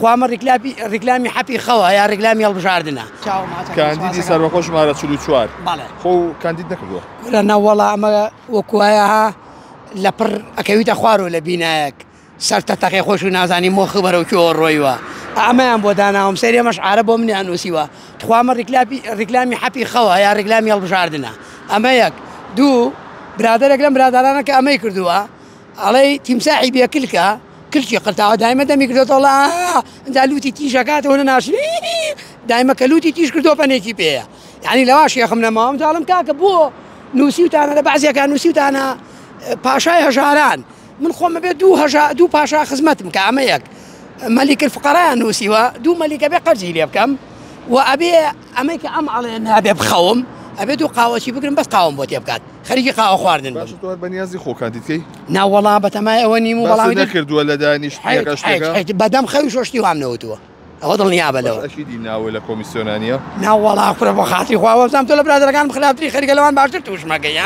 تخوام ڕیکلامی حەپی خەوە یا ڕیکلامی هەڵبژاردنە کاندیدی سەربەخۆش ژمارە 44 خۆ کاندید نەکردووە لە نەوەڵا ئەمە وەکوایە لە پڕ ئەکەویتە خوارەوە لە بینایەک سەرتە تەقی خۆش و نازانی مۆخ بەرەوکیەوە ڕۆیوە ئەمەیان بۆ داناوم سەری ئەمەش عارە بۆ منیان نووسیوە تخوامە ڕیکلامی حەپی خەوە یا ڕیکلامی هەڵبژاردنە ئەمە یەک دوو برادەرێک لەم برادرانە کە ئەمەی کردووە ئەڵێ تیمساحی بێ کلکی قرتاوە دایمە دەمی کردێتەوە ئەنجا لوتی تیژەکاتەوە ناشری دایمە کە لوتی تیژ کردۆ پەنێکی پێەیە یعنی لەوا شێخم نەماوە جاڵم کاکە بۆ نووسیوتانە لە بەعزیەکان نووسیوتانە پاشای هەژاران من خۆمە بێت دوو پاشا خزمەتم کە ئەمە یەک مەلیک الفقەرایان نووسیوە دوو مەلیکە بێ قەرزی لێ بکەم و ئەبێ ئەمەی کە ئەم ئەڵێن نابێ بخەوم ئەبێ دوو قاوەچی بگرم بەس قاوم بۆ تێ بکات خەریکی قاوە خواردن باشە تۆ بەنیازی خۆ کاندیدکەی ناوەڵا بەتەمای ئەوە نیم و بەڵامی نەکردووە لە دانیشتنیەکە شتێکە بەدەم خەوی شۆشتی وام نەوتووە ئەوە دڵنیابە لەوە ئەشیدی ناوە لە کۆمیسیۆنانیە ناوەڵا کوڕە بە خاتری خواوەزانام تۆ لە برادەرەکان بخلافری خەریکە لەوان باشتر تووشمەکەی